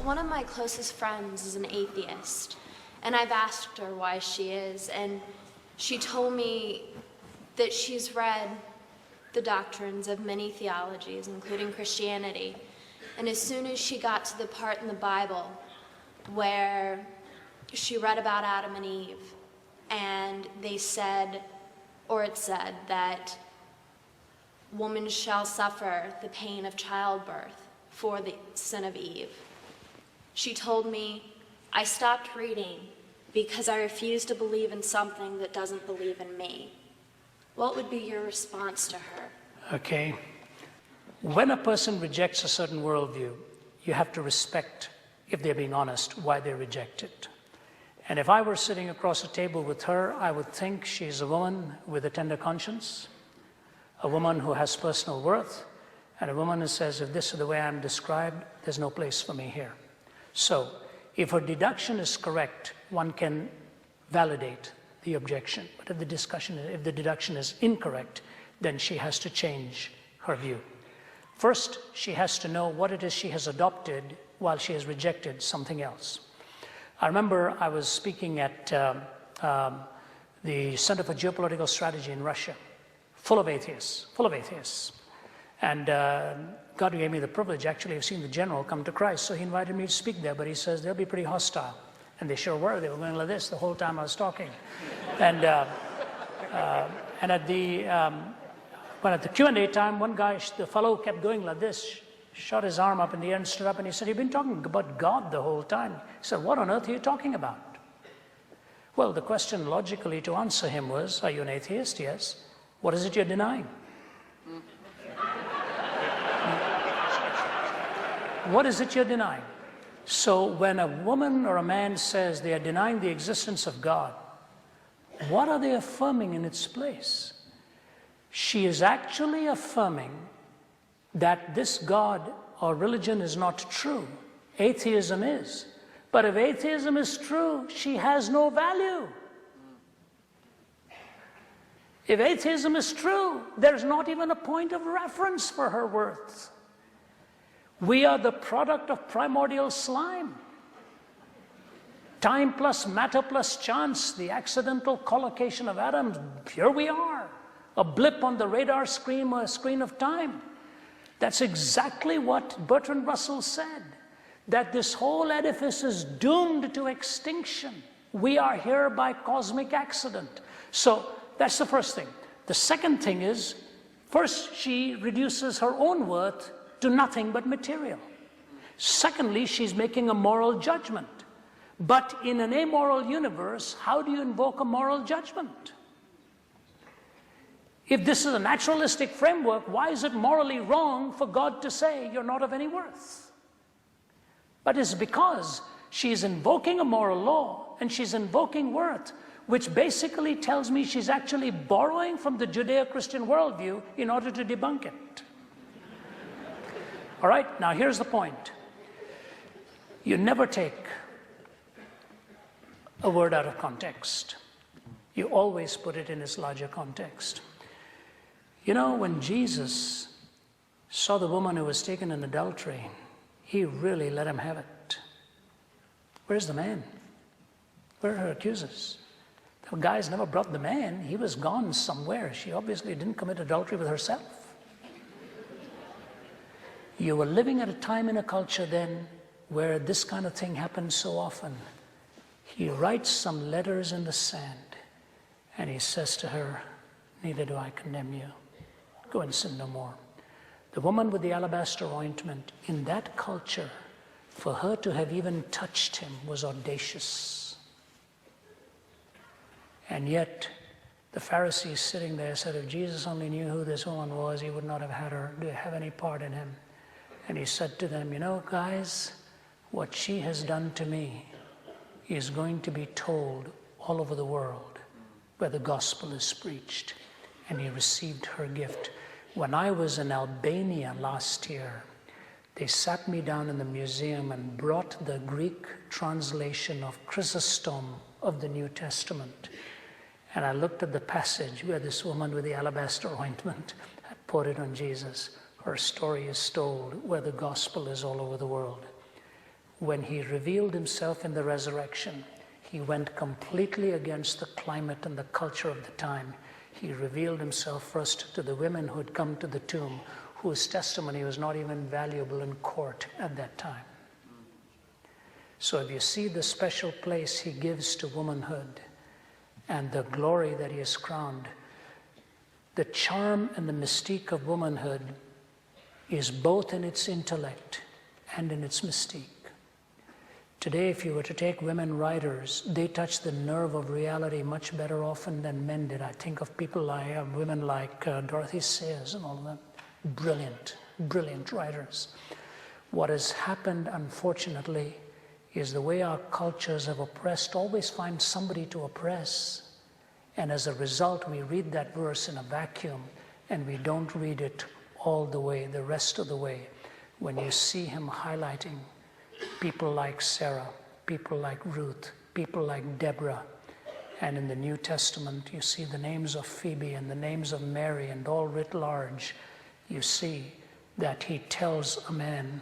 One of my closest friends is an atheist, and I've asked her why she is, and she told me that she's read the doctrines of many theologies, including Christianity, and as soon as she got to the part in the Bible where she read about Adam and Eve, and they said, or it said, that woman shall suffer the pain of childbirth for the sin of Eve. She told me, I stopped reading because I refuse to believe in something that doesn't believe in me. What would be your response to her? Okay. When a person rejects a certain worldview, you have to respect, if they're being honest, why they reject it. And if I were sitting across a table with her, I would think she's a woman with a tender conscience, a woman who has personal worth, and a woman who says, if this is the way I'm described, there's no place for me here. So, if her deduction is correct, one can validate the objection. But if the deduction is incorrect, then she has to change her view. First, she has to know what it is she has adopted while she has rejected something else. I remember I was speaking at the Center for Geopolitical Strategy in Russia, full of atheists. And God gave me the privilege, actually, of seeing the general come to Christ. So he invited me to speak there, but he says, they'll be pretty hostile. And they sure were. They were going like this the whole time I was talking. And at the Q&A time, one guy, the fellow kept going like this, shot his arm up in the air and stood up, and he said, you've been talking about God the whole time. He said, what on earth are you talking about? Well, the question logically to answer him was, are you an atheist? Yes. What is it you're denying? What is it you're denying? So when a woman or a man says they are denying the existence of God, what are they affirming in its place? She is actually affirming that this God or religion is not true. Atheism is. But if atheism is true, she has no value. If atheism is true, there's not even a point of reference for her worth. We are the product of primordial slime. Time plus matter plus chance, the accidental collocation of atoms, here we are. A blip on the radar screen or a screen of time. That's exactly what Bertrand Russell said, that this whole edifice is doomed to extinction. We are here by cosmic accident. So that's the first thing. The second thing is, first she reduces her own worth to nothing but material. Secondly, she's making a moral judgment. But in an amoral universe, how do you invoke a moral judgment? If this is a naturalistic framework, why is it morally wrong for God to say you're not of any worth? But it's because she's invoking a moral law and she's invoking worth, which basically tells me she's actually borrowing from the Judeo-Christian worldview in order to debunk it. All right, now here's the point. You never take a word out of context. You always put it in its larger context. You know, when Jesus saw the woman who was taken in adultery, he really let him have it. Where's the man? Where are her accusers? The guys never brought the man. He was gone somewhere. She obviously didn't commit adultery with herself. You were living at a time in a culture then where this kind of thing happens so often. He writes some letters in the sand and he says to her, neither do I condemn you. Go and sin no more. The woman with the alabaster ointment, in that culture, for her to have even touched him was audacious. And yet, the Pharisees sitting there said, if Jesus only knew who this woman was, he would not have had her to have any part in him. And he said to them, you know, guys, what she has done to me is going to be told all over the world where the gospel is preached. And he received her gift. When I was in Albania last year, They sat me down in the museum and brought the Greek translation of Chrysostom of the New Testament. And I looked at the passage where this woman with the alabaster ointment had poured it on Jesus. Her story is told where the gospel is all over the world. When he revealed himself in the resurrection, he went completely against the climate and the culture of the time. He revealed himself first to the women who had come to the tomb, whose testimony was not even valuable in court at that time. So if you see the special place he gives to womanhood and the glory that he has crowned, the charm and the mystique of womanhood is both in its intellect and in its mystique. Today, if you were to take women writers, they touch the nerve of reality much better often than men did. I think of people like women like Dorothy Sayers and all of them. Brilliant, brilliant writers. What has happened, unfortunately, is the way our cultures have oppressed always find somebody to oppress. And as a result, we read that verse in a vacuum and we don't read it all the way, the rest of the way. When you see him highlighting people like Sarah, people like Ruth, people like Deborah, and in the New Testament you see the names of Phoebe and the names of Mary, and all writ large, you see that he tells a man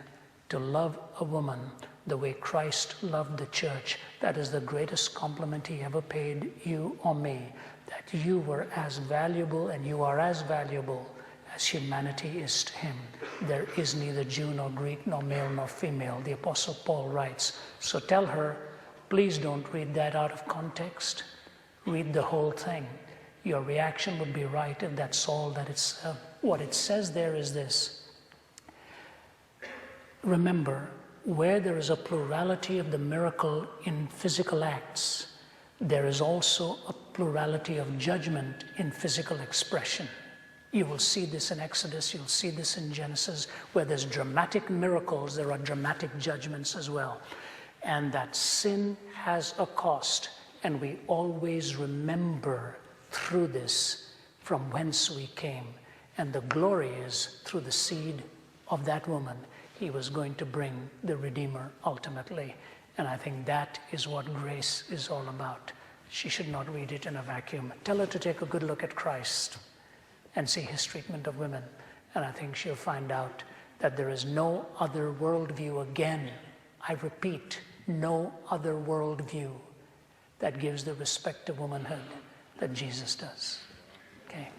to love a woman the way Christ loved the church. That is the greatest compliment he ever paid you or me, that you were as valuable and you are as valuable as humanity is to him. There is neither Jew nor Greek, nor male nor female, the Apostle Paul writes. So tell her, please don't read that out of context. Read the whole thing. Your reaction would be right if that's all that it's. What it says there is this. Remember, where there is a plurality of the miracle in physical acts, there is also a plurality of judgment in physical expression. You will see this in Exodus, you'll see this in Genesis. Where there's dramatic miracles, there are dramatic judgments as well. And that sin has a cost, and we always remember through this from whence we came. And the glory is through the seed of that woman. He was going to bring the Redeemer ultimately. And I think that is what grace is all about. She should not read it in a vacuum. Tell her to take a good look at Christ and see his treatment of women. And I think she'll find out that there is no other worldview again. I repeat, no other worldview that gives the respect to womanhood that Jesus does. Okay.